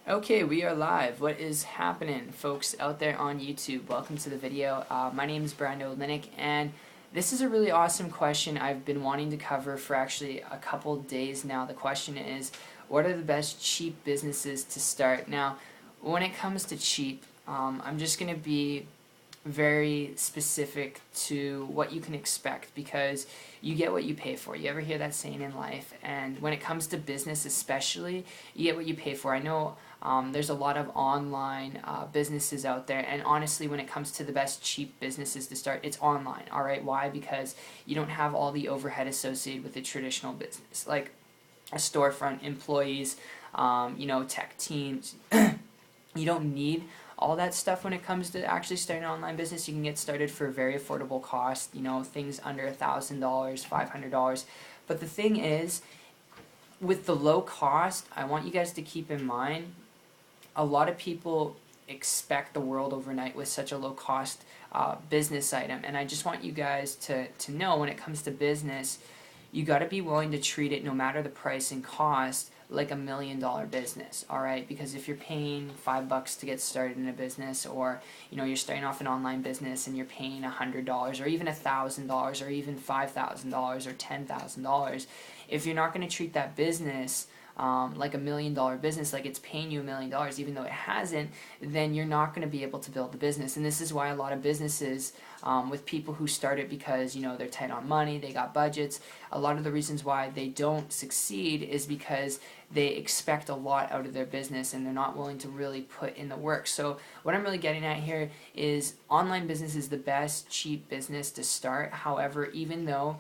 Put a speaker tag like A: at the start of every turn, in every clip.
A: Okay, we are live. What is happening, folks out there on YouTube? Welcome to the video. My name is Brando Linick, and this is a really awesome question I've been wanting to cover for actually a couple days now. The question is, what are the best cheap businesses to start? Now, when it comes to cheap, I'm just going to be very specific to what you can expect because you get what you pay for. You ever hear that saying in life? And when it comes to business especially, you get what you pay for. I know there's a lot of online businesses out there, and honestly when it comes to the best cheap businesses to start, it's online. Alright, why? Because you don't have all the overhead associated with a traditional business, like a storefront, employees, tech teams. You don't need all that stuff when it comes to actually starting an online business. You can get started for a very affordable cost, things under $1,000, $500. But the thing is, with the low cost, I want you guys to keep in mind, a lot of people expect the world overnight with such a low cost business item. And I just want you guys to know, when it comes to business, you got to be willing to treat it, no matter the price and cost, like $1 million business. Alright, because if you're paying $5 to get started in a business, or you're starting off an online business and you're paying $100 or even $1,000 or even $5,000 or $10,000, if you're not going to treat that business like $1 million business, like it's paying you $1 million even though it hasn't, then you're not going to be able to build the business. And this is why a lot of businesses, with people who start it because they're tight on money, they got budgets, a lot of the reasons why they don't succeed is because they expect a lot out of their business and they're not willing to really put in the work. So what I'm really getting at here is, online business is the best cheap business to start. However, even though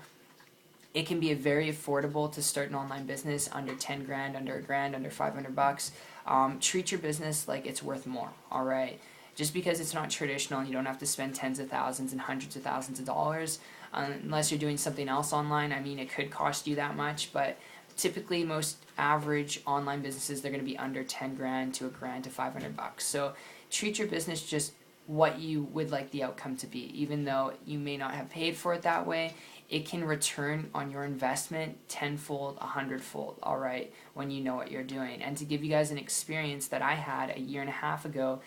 A: it can be very affordable to start an online business under 10 grand, under a grand, under $500, treat your business like it's worth more. Alright, just because it's not traditional and you don't have to spend tens of thousands and hundreds of thousands of dollars, unless you're doing something else online. I mean, it could cost you that much, but typically most average online businesses, they're going to be under 10 grand to a grand to $500. So treat your business just what you would like the outcome to be. Even though you may not have paid for it that way, it can return on your investment tenfold, 100-fold, alright, when you know what you're doing. And to give you guys an experience that I had a year and a half ago,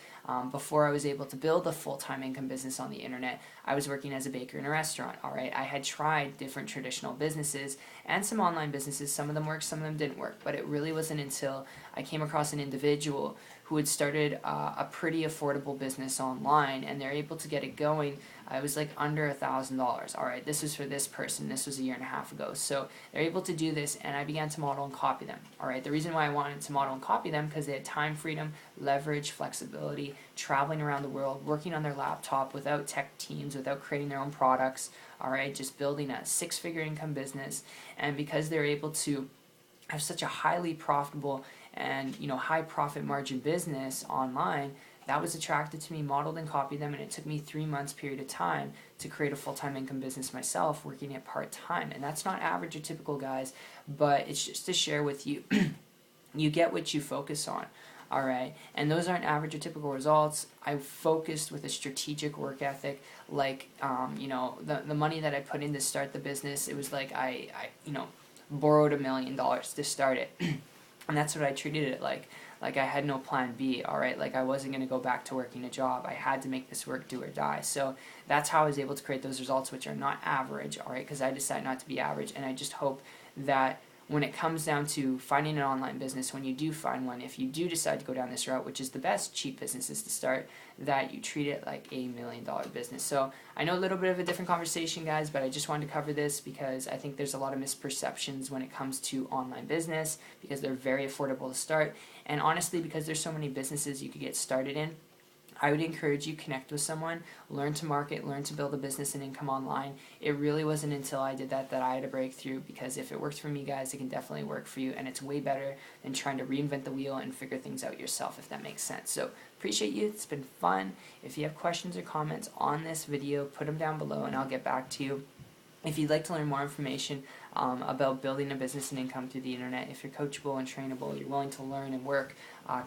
A: before I was able to build a full-time income business on the internet, I was working as a baker in a restaurant, alright. I had tried different traditional businesses and some online businesses. Some of them worked, some of them didn't work, but it really wasn't until I came across an individual who had started a pretty affordable business online, and they're able to get it going. It was like under $1,000. Alright, this was for this person. This was a year and a half ago. So they're able to do this, and I began to model and copy them. Alright, the reason why I wanted to model and copy them, because they had time freedom, leverage, flexibility, traveling around the world, working on their laptop without tech teams, without creating their own products. Alright, just building a six-figure income business. And because they're able to have such a highly profitable and high profit margin business online, that was attracted to me, modeled and copied them, and it took me 3 months period of time to create a full-time income business myself, working it part-time. And that's not average or typical, guys, but it's just to share with you. You get what you focus on. Alright, and those aren't average or typical results. I focused with a strategic work ethic, like the money that I put in to start the business, it was like I borrowed $1 million to start it. And that's what I treated it like. Like I had no plan B, alright? Like I wasn't going to go back to working a job. I had to make this work, do or die. So that's how I was able to create those results, which are not average, alright? Because I decided not to be average, and I just hope that when it comes down to finding an online business, when you do find one, if you do decide to go down this route, which is the best cheap businesses to start, that you treat it like $1 million business. So I know a little bit of a different conversation, guys, but I just wanted to cover this because I think there's a lot of misperceptions when it comes to online business, because they're very affordable to start, and honestly because there's so many businesses you could get started in. I would encourage you, connect with someone, learn to market, learn to build a business and income online. It really wasn't until I did that I had a breakthrough, because if it works for me, guys, it can definitely work for you, and it's way better than trying to reinvent the wheel and figure things out yourself, if that makes sense. So appreciate you. It's been fun. If you have questions or comments on this video, put them down below and I'll get back to you. If you'd like to learn more information about building a business and income through the internet, if you're coachable and trainable, you're willing to learn and work,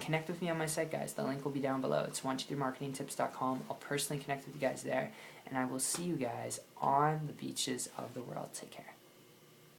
A: connect with me on my site, guys. The link will be down below. It's 123marketingtips.com. I'll personally connect with you guys there, and I will see you guys on the beaches of the world. Take care.